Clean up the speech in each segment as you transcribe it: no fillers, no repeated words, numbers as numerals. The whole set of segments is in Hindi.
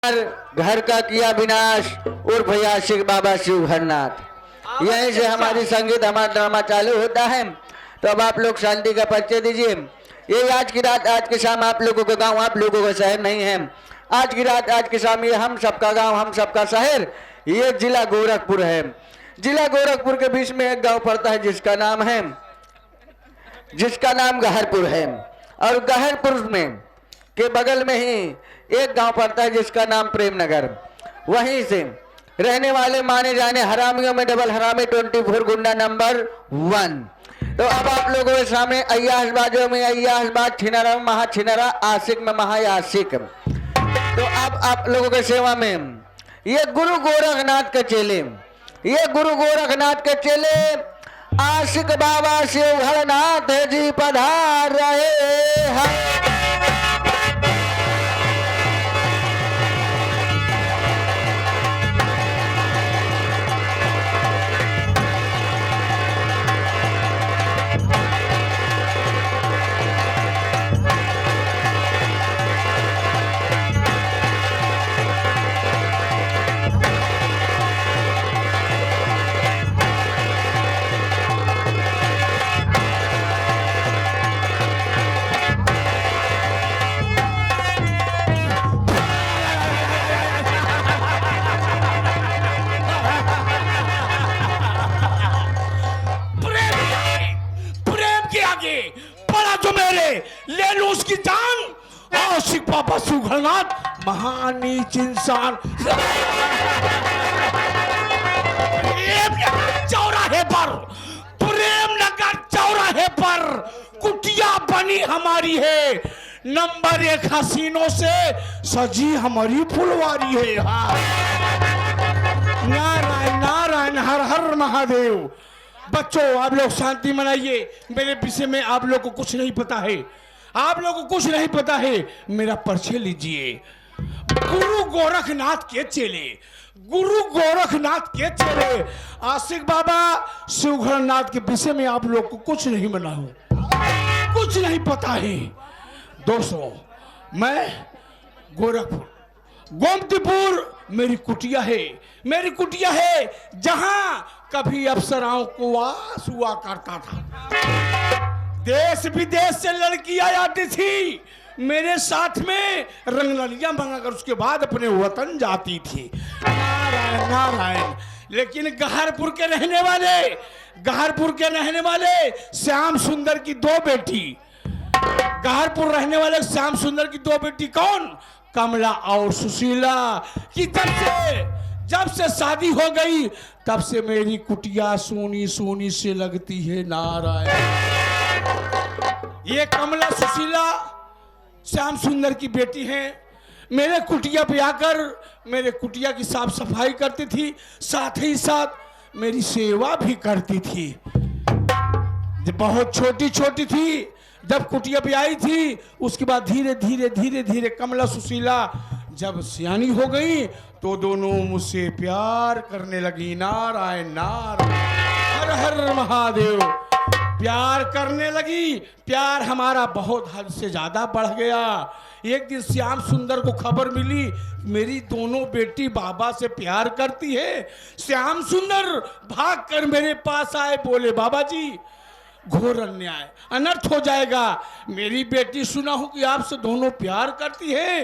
घर का किया विनाश और भैया शिव बाबा शिव भरनाथ। यहीं से हमारी संगीत हमारा ड्रामा चालू होता है। तो अब आप लोग शांति का परिचय दीजिए। ये आज की रात आज के शाम आप लोगों का गांव आप लोगों का शहर नहीं है। आज की रात आज के शाम ये हम सबका गांव हम सबका शहर ये जिला गोरखपुर है। जिला गोरखपुर के बीच में एक गांव पड़ता है जिसका नाम गहरपुर है। और गहरपुर में के बगल में ही एक गांव पड़ता है जिसका नाम प्रेमनगर। वहीं से रहने वाले माने जाने हरामियों में डबल हरामी 24 गुंडा नंबर 1। तो अब आप लोगों के सामने अय्यासबाजों में अय्यासबाज, छिनरा में महा छिनरा, आशिक में महा आशिक। तो अब आप लोगों के सेवा में ये गुरु गोरखनाथ के चेले आशिक बाबा शिव भरनाथ जी पधार रहे हैं। ले लो उसकी जान। आशिक बाबा शिव भरनाथ महानीच इंसान चौराहे पर प्रेमनगर चौराहे पर कुटिया बनी हमारी है। नंबर 1 हसीनों से सजी हमारी फुलवारी है। हाँ। नारायण नारायण हर हर महादेव। बच्चों आप लोग शांति मनाइए। मेरे विषय में आप लोग को कुछ नहीं पता है। मेरा परिचय लीजिए। गुरु गोरखनाथ के चेले आशिक बाबा शिव भरनाथ के विषय में आप लोग को कुछ नहीं पता है। दोस्तों मैं गोरखपुर गोमतीपुर मेरी कुटिया है जहां कभी अप्सराओं को वास हुआ करता था। देश विदेश से लड़कियां आती थी मेरे साथ में रंगललियां मंगाकर उसके बाद अपने वतन जाती थी। नारायण नारायण। लेकिन गहरपुर के रहने वाले श्याम सुंदर की 2 बेटी गहरपुर रहने वाले श्याम सुंदर की 2 बेटी कौन? कमला और सुशीला की जब से शादी हो गई तब से मेरी कुटिया सोनी से लगती है। नारायण। ये कमला सुशीला श्याम सुंदर की बेटी हैं। मेरे कुटिया पे आकर मेरे कुटिया की साफ सफाई करती थी, साथ ही साथ मेरी सेवा भी करती थी। जब बहुत छोटी थी जब कुटिया पे आई थी उसके बाद धीरे धीरे कमला सुशीला जब सियानी हो गई तो दोनों मुझसे प्यार करने लगी। नारायण नारायण हर हर महादेव। प्यार करने लगी। प्यार हमारा बहुत हद से ज्यादा बढ़ गया। एक दिन श्याम सुंदर को खबर मिली मेरी दोनों बेटी बाबा से प्यार करती है। श्याम सुंदर भागकर मेरे पास आए, बोले बाबा जी घोर अन्याय अनर्थ हो जाएगा। मेरी बेटी सुना हूं कि आपसे दोनों प्यार करती है।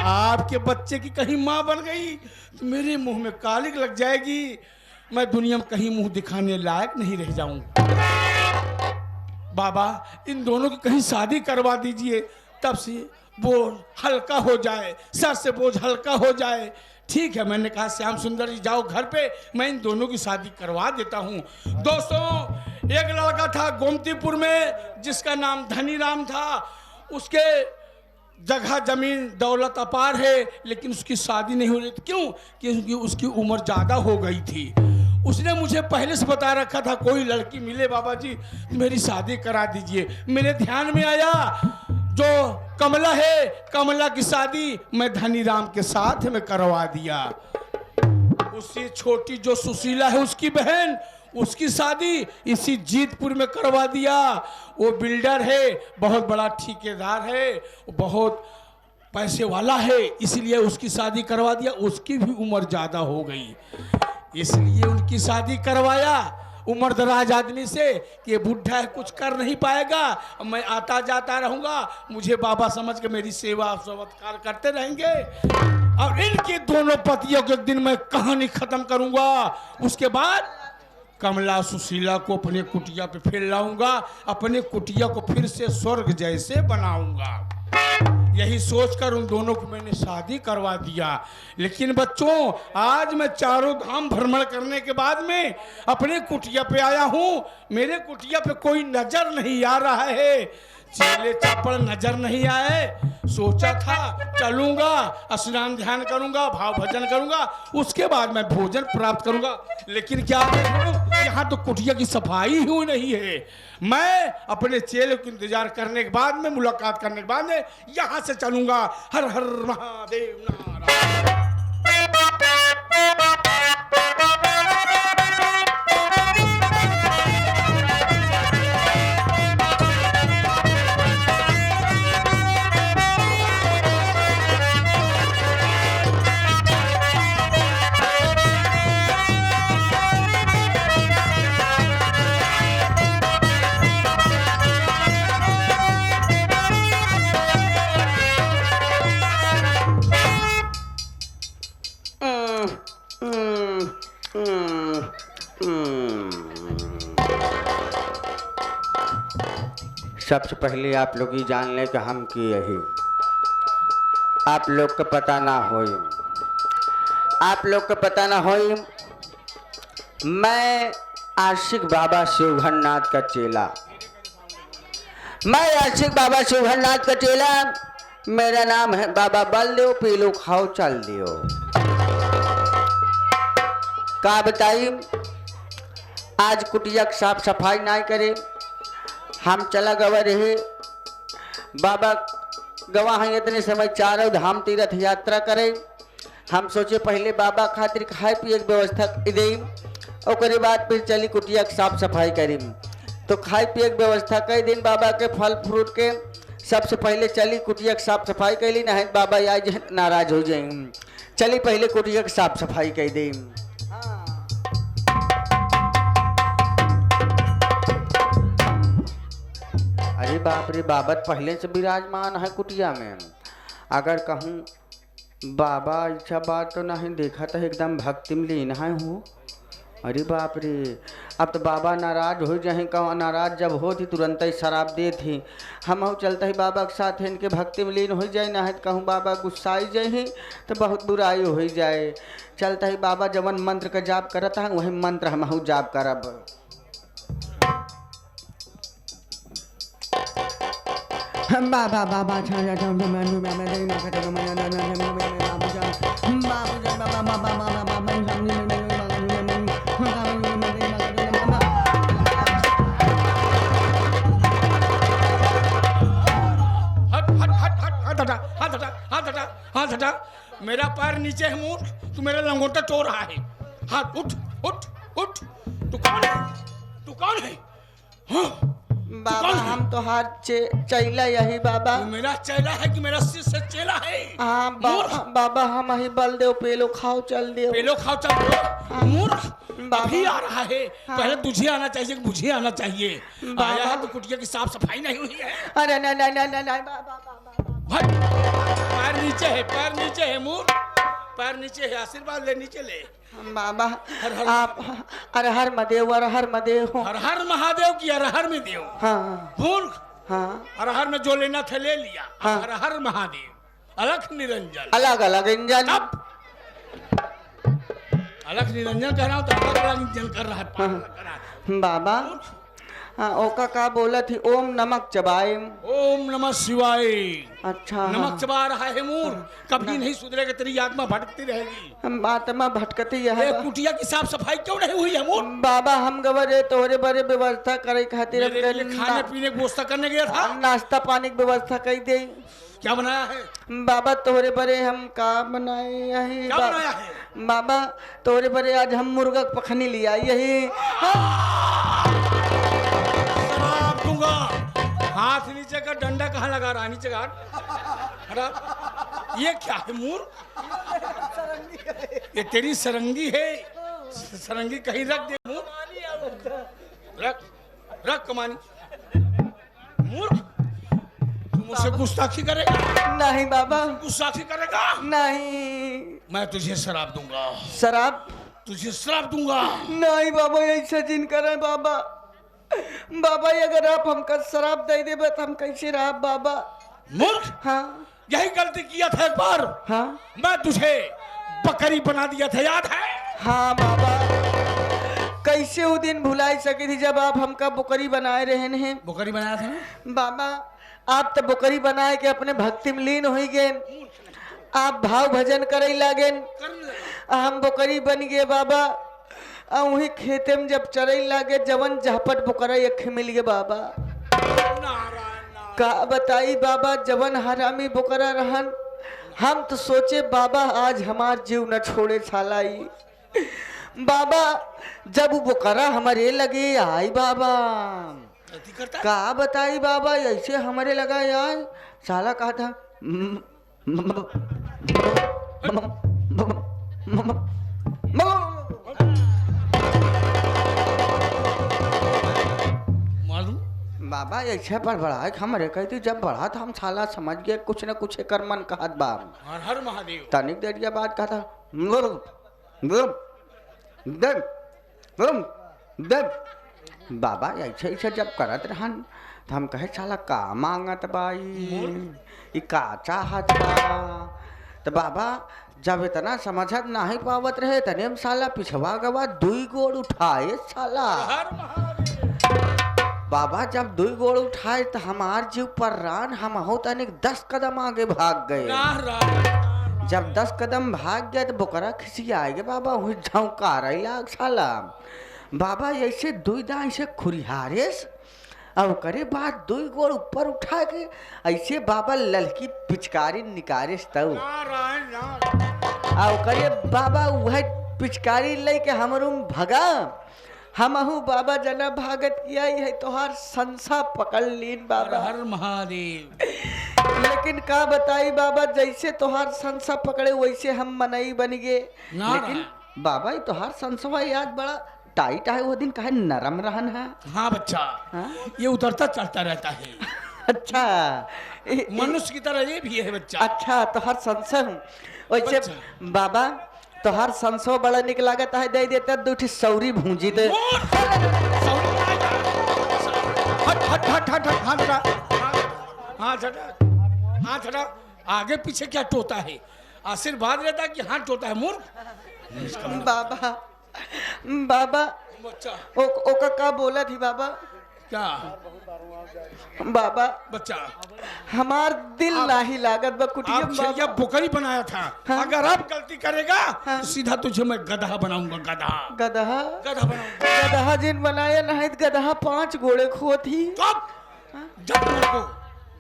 आपके बच्चे की कहीं मां बन गई तो मेरे मुंह में कालिक लग जाएगी। मैं दुनिया में कहीं मुंह दिखाने लायक नहीं रह जाऊंगा। बाबा इन दोनों की कहीं शादी करवा दीजिए तब से बोझ हल्का हो जाए, सर से बोझ हल्का हो जाए। ठीक है मैंने कहा श्याम सुंदर जी जाओ घर पे, मैं इन दोनों की शादी करवा देता हूँ। दोस्तों एक लड़का था गोमतीपुर में जिसका नाम धनीराम था। उसके जगह जमीन दौलत अपार है लेकिन उसकी शादी नहीं हो रही थी। क्यों? क्योंकि उसकी उम्र ज्यादा हो गई थी। उसने मुझे पहले से बता रखा था कोई लड़की मिले बाबा जी मेरी शादी करा दीजिए। मेरे ध्यान में आया जो कमला है, कमला की शादी मैं धनीराम के साथ में करवा दिया। उससे छोटी जो सुशीला है उसकी बहन, उसकी शादी इसी जीतपुर में करवा दिया। वो बिल्डर है, बहुत बड़ा ठेकेदार है, बहुत पैसे वाला है इसलिए उसकी शादी करवा दिया। उसकी भी उम्र ज़्यादा हो गई इसलिए उनकी शादी करवाया उम्र दराज आदमी से कि ये बुढ़ा है कुछ कर नहीं पाएगा, मैं आता जाता रहूँगा, मुझे बाबा समझ के मेरी सेवा सत्कार करते रहेंगे। और इनके दोनों पतियों के एक दिन मैं कहानी खत्म करूँगा। उसके बाद कमला सुशीला को अपने कुटिया पे फिर लाऊंगा, अपने कुटिया को फिर से स्वर्ग जैसे बनाऊंगा। यही सोचकर उन दोनों को मैंने शादी करवा दिया। लेकिन बच्चों, आज मैं चारों धाम भ्रमण करने के बाद में अपने कुटिया पे आया हूँ। मेरे कुटिया पे कोई नजर नहीं आ रहा है, चेले चापड़ नजर नहीं आए। सोचा था चलूंगा, स्नान ध्यान करूंगा, भाव भजन करूंगा, उसके बाद मैं भोजन प्राप्त करूंगा। लेकिन क्या यहाँ तो कुटिया की सफाई ही नहीं है। मैं अपने चेले को इंतजार करने के बाद में, मुलाकात करने के बाद में यहाँ से चलूंगा। हर हर महादेव नारायण। सबसे पहले आप लोग ही जान लें कि हम की यही आप लोग को पता ना होई, आप लोग को पता ना होई। मैं आशिक बाबा शिवघरनाथ का चेला, मैं आशिक बाबा शिवघरनाथ का चेला। मेरा नाम है बाबा बलदेव, पी लो खाओ चल दियो। का बताई, आज कुटिया की साफ सफाई ना करे, हम चला गवा रहे। बाबा गवा हैं इतने समय चारों धाम तीर्थ यात्रा करे। हम सोचे पहले बाबा खातिर खाए पिए की व्यवस्था दे, और बाद फिर चली कुटिया की साफ सफाई करी। तो खाए पिए की व्यवस्था कई दिन बाबा के फल फ्रूट के सबसे पहले चली कुटिया की साफ सफाई कैली, नहीं बाबा आज नाराज हो जाए। चली पहले कुटिया की साफ सफाई कर दी। अरे बाप रे, बाबा पहले से विराजमान है कुटिया में। अगर कहूँ बाबा अच्छा बात तो नहीं देखा तो एकदम भक्ति में लीन है हूँ। अरे बाप रे, अब तो बाबा नाराज हो जाए। कहूँ नाराज जब हो थी तुरंत ही शराब दे थी। हम चलते ही बाबा के साथ इनके भक्ति में लीन हो जाए, ना है तो कहूँ बाबा गुस्साई जाए तो बहुत बुराई हो जाए। चलता ही बाबा जवन मंत्र का जाप करता है वही मंत्र हम जाप करब। बाबा बाबा हाथ हटा, मेरा पैर नीचे है मूर्ख, तू मेरा लंगोटा चोर रहा है। हाथ उठ उठ उठ। तू कौन है? तू कौन है? हाँ बाबा हम तो हाथ चैला यही बाबा। तू मेरा चेला है कि मेरा शिष्य चेला है? हाँ बाबा हम ही बलदेव पेलो खाओ चल दियो। पेलो खाओ चल दियो मूर्ख, अभी आ रहा है। पहले तुझे आना चाहिए कि मुझे आना चाहिए? आया है तो कुटिया की साफ सफाई नहीं हुई है। अरे नहीं बाबा, पैर नीचे है, पैर नीचे है मूर्ख, पैर नीचे है। आशीर्वाद ले, नीचे ले बाबा। आप हर हर महादेव, हर हर महादेव, हर हर महादेव की हर हर में देव। हाँ मूर्ख, हाँ हर हर में जो लेना था ले लिया। हाँ। हर हर महादेव, अलख निरंजन, अलग अलग इंजन। अलख निरंजन कह रहा हूँ तो अलग अलग इंजन कर रहा है। हाँ। बाबा हाँ ओका का बोला थी ओम नमक चबाए। ओम नमः शिवाय। अच्छा नमक चबा रहा है मूर्ख, कभी नहीं सुधरेगा, तेरी आत्मा भटकती रहेगी। आत्मा भटकती है। कुटिया की साफ सफाई क्यों नहीं हुई है मूर्ख? बाबा हम गवरे तोरे बड़े व्यवस्था करे खातिर खाने पीने की व्यवस्था करने गया था। नाश्ता पानी की व्यवस्था कर दे। क्या बनाया है बाबा? तोरे बड़े हम का बनाए यही क्या बनाया है बाबा? तोरे बड़े आज हम मुर्गा पखनी लिया यही। हाथ नीचे का, डंडा कहाँ लगा रहा? नीचे का ये क्या है मूर? ये तेरी सरंगी है, सरंगी कहीं रख दे मूर। रख रख कमानी। मूर तू मुझसे गुस्ताखी करेगा? नहीं बाबा, गुस्ताखी करेगा? नहीं। मैं तुझे शराब दूंगा, शराब? तुझे शराब दूंगा। नहीं बाबा, ऐसा जिन करे बाबा। बाबा अगर आप हमका शराब दे देबे तो हम कैसे रह बाबा? मूर्ख, हाँ यही गलती किया था एक बार। हाँ मैं तुझे बकरी बना दिया था, याद है? हाँ बाबा, कैसे वो दिन भुलाई सकी थी जब आप हमका बुकरी बनाए रहे हैं। बकरी बनाया था ना बाबा, आप तो बुकरी बनाए के अपने भक्ति में लीन हो गए, आप भाव भजन करे लागे, हम बुकरी बन गए बाबा। वही खेते में जब चरे लागे जवन झपट बुकरा एक मिल गए बाबा। का बताई बाबा, जवन हरामी बुकरा रहन, हम तो सोचे बाबा आज हमार जीव न छोड़े छालाई। बाबा जब वो बुकरा हमारे लगे आई बाबा, का बताई बाबा, ऐसे हमारे लगा यार साला कहा था मालूम? बाबा ऐसे पर बढ़ा हमारे कहती, जब बढ़ा था हम साला समझ गए कुछ न कुछ कर मन कहत बाप। हर हर महादेव। तनिक देर के बाद कहा था बाबा ऐसे ऐसे जब करत रहन तो हम कहे साला का मांगत बाई, ई का चाहत बा। तो बाबा जब इतना समझत नहीं पावत रहे तने हम साला पिछवा गवा दुई गोड़ उठाए साला। हर महादेव। बाबा जब दुई गोड़ उठाए तो हमार जीव पर रान हम हो तनिक 10 कदम आगे भाग गए। जब 10 कदम भाग गए तो बुकरा खिसी आएगे बाबा, वही झोंका रही लाग साला। बाबा ऐसे दुई दाई से खुरिहारेस अब करे बाद दुई गोड़ ऊपर उठा के ऐसे बाबा ललकी पिचकारी निकारिस तब अब करे बाबा वह पिचकारी ले के हमरू भगा। हमहू बाबा जना भागत किया है तोहार संसा पकड़ लीन बाबा। हर महादेव। लेकिन का बताई बाबा, जैसे तोहार संसा पकड़े वैसे हम मनई बन गए। लेकिन बाबा ये तोहार संसवा याद बड़ा टाइट है, वो दिन कहे नरम रहन है। हाँ बच्चा, हाँ? ये उतरता चढ़ता रहता है। अच्छा मनुष्य की तरह ये भी है बच्चा। अच्छा तोहार संसा हूँ वैसे बाबा, तोहार संसो बड़ा निक लागत है, दे देता दूठी सौरी भूंजी दे। हट हट हट हट हट, हाँ छटा, हाँ छटा, हाँ छटा। आगे पीछे क्या टोता है? आशीर्वाद रहता है कि हाँ टोता है मूर्ख। बाबा बाबा बच्चा ओका का बोला थी बाबा? क्या बाबा बच्चा? हमार दिल नाही लागत बा कुटिया आप छेलिया बुकरी बनाया था। हाँ? अगर आप गलती करेगा हाँ? तो सीधा तुझे मैं गधा बनाऊंगा, गधा। गधा? गधा बनाऊंगा। गधा जिन बनाया नहीं गधा 5 घोड़े खो थी। कब? जब मेरे को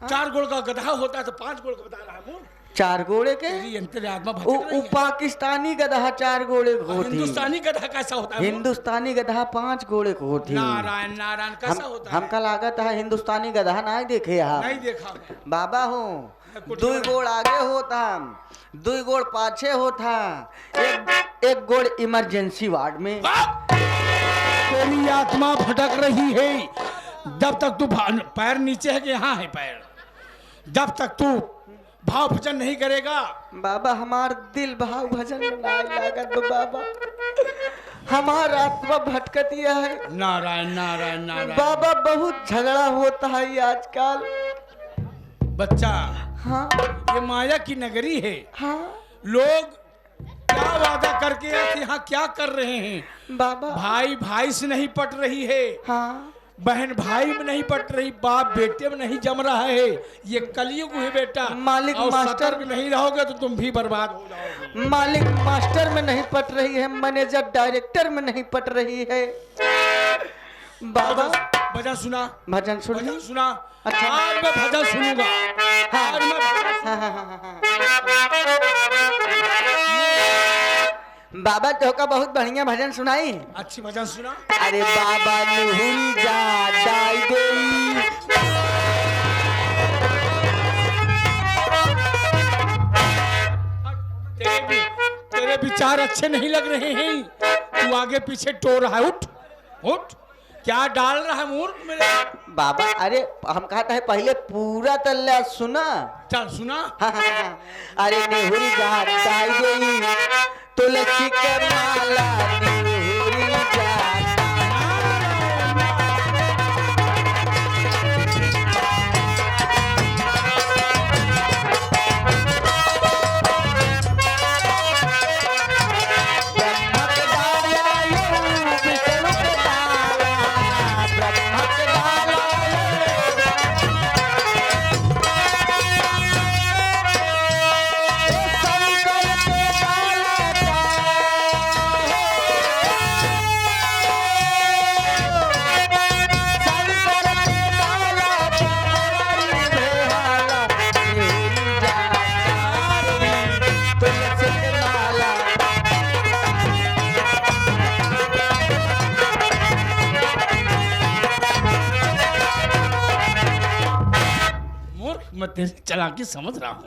4 गोड़ का गधा होता है तो 5 गोड़ का बता रहा है। 4 घोड़े के? तेरी अंतरात्मा भटक वो रही है। पाकिस्तानी गधा 4 घोड़े खो थी। हिंदुस्तानी गधा कैसा होता है? हिंदुस्तानी गधा 5 घोड़े खो थी। नारायण नारायण कैसा होता है? हमका लागत है हिंदुस्तानी गधा नहीं देखे आप? नहीं देखा। बाबा हूँ 2 गोड़ आगे होता, 2 गोड़ पाछे होता, एक गोड़ इमरजेंसी वार्ड में। तेरी आत्मा भटक रही है। जब तक तू पैर नीचे है कि यहाँ है पैर, जब तक तू भाव भजन नहीं करेगा। बाबा हमार दिल भाव भजन में नहीं लागत बाबा, हमार आत्मा भटकती है। नारायण नारायण नारायण। बाबा बहुत झगड़ा होता है आजकल। बच्चा हाँ ये माया की नगरी है। हाँ लोग क्या वादा करके यहाँ क्या कर रहे हैं? बाबा भाई भाई से नहीं पट रही है, हाँ बहन भाई में नहीं पट रही, बाप बेटे में नहीं जम रहा है। ये कलयुग है बेटा। मालिक और मास्टर सतर्क नहीं रहोगे तो तुम भी बर्बाद हो जाओगे। मालिक मास्टर में नहीं पट रही है, मैनेजर डायरेक्टर में नहीं पट रही है। बाबा भजन सुना, भजन सुन भजन सुना। अच्छा। आज मैं भजन सुनूंगा। हाँ। आज मैं भजन हाँ, हाँ, हाँ, हाँ। बाबा तो का बहुत बढ़िया भजन सुनाई। अच्छी भजन सुना। अरे बाबा निहुरी जा डाई गई, तेरे विचार अच्छे नहीं लग रहे हैं। तू आगे पीछे टो रहा है। उठ उठ, क्या डाल रहा है मूर्ख मेरे? बाबा अरे हम कहता है पहले पूरा तल्ला सुना। चल सुना। अरे नेहुरी जात दाई गई तुलसी के माला नेहुरी जात। मैं तेरी चालाकी समझ रहा हूँ।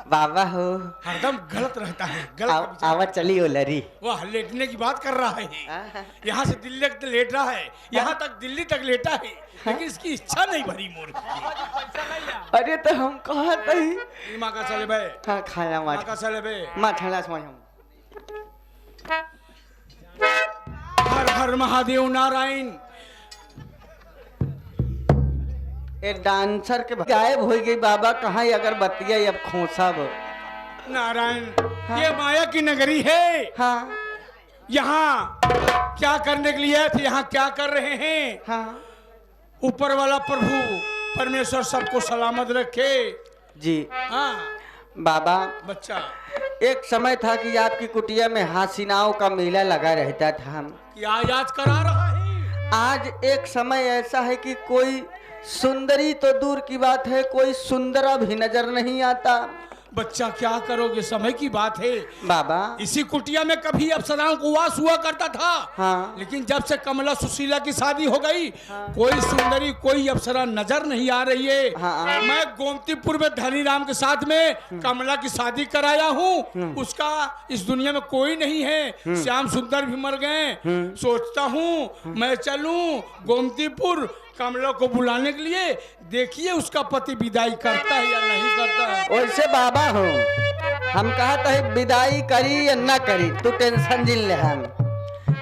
बाबा हो हरदम गलत रहता है, गलत। आवाज चली हो लरी। वह लेटने की बात कर रहा है। यहाँ से दिल्ली तक लेट रहा है, यहाँ तक दिल्ली तक लेटा है, लेकिन इसकी इच्छा नहीं भरी मूर्ख। अरे तो हम कहा थे माँ का चले बे। हाँ खाया माँ का चले बे। माँ ठंडा समझ हम। हर हर महादेव नारायण। ए डांसर के गायब हो गई बाबा, कहाँ अगर बतिया अब खोसा वो। नारायण हाँ। ये माया की नगरी है। हाँ। यहाँ क्या करने के लिए थे, यहाँ क्या कर रहे हैं? हाँ। ऊपर वाला प्रभु परमेश्वर सबको सलामत रखे जी। हाँ बाबा बच्चा, एक समय था कि आपकी कुटिया में हसीनाओं का मेला लगा रहता था। क्या याद करा रहा है? आज एक समय ऐसा है कि कोई सुंदरी तो दूर की बात है, कोई सुंदरा भी नजर नहीं आता। बच्चा क्या करोगे, समय की बात है बाबा। इसी कुटिया में कभी अप्सराओं को वास हुआ करता था। हाँ। लेकिन जब से कमला सुशीला की शादी हो गई, हाँ। कोई सुंदरी कोई अप्सरा नजर नहीं आ रही है। हाँ। मैं गोमतीपुर में धनीराम के साथ में कमला की शादी कराया हूँ, उसका इस दुनिया में कोई नहीं है। श्याम सुंदर भी मर गए। सोचता हूँ मैं चलूं गोमतीपुर कमला को बुलाने के लिए, देखिए उसका पति विदाई करता है या नहीं करता है। वैसे बाबा हो हम कहते हैं विदाई करी या न करी, तू टेंशन जिन ले। हम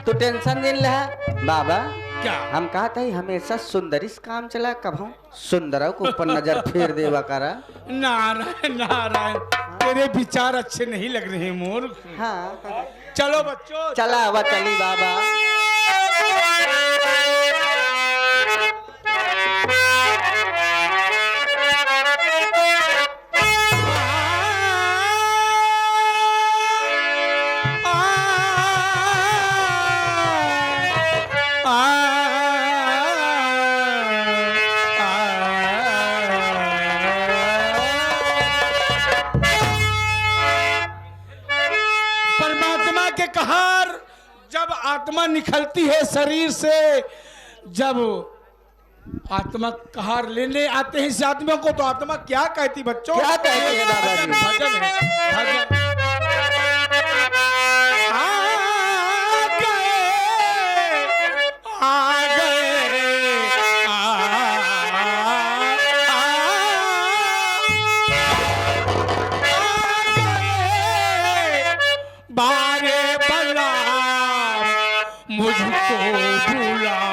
तू टेंशन जिन ले बाबा। क्या हम कहते हैं हमेशा सुंदरी से काम चला, कब हम सुंदरों को ऊपर नजर फेर देवा करा। नारायण नारायण, तेरे विचार अच्छे नहीं लग रहे मूर्ख। हाँ। चलो बच्चों चला हुआ चली बाबा। परमात्मा के कहार जब आत्मा निकलती है शरीर से, जब आत्मा कहार लेने आते हैं इस आत्मा को, तो आत्मा क्या कहती बच्चों? क्या कहती है बाबा जी? भजन है, भजन। मुझको भूला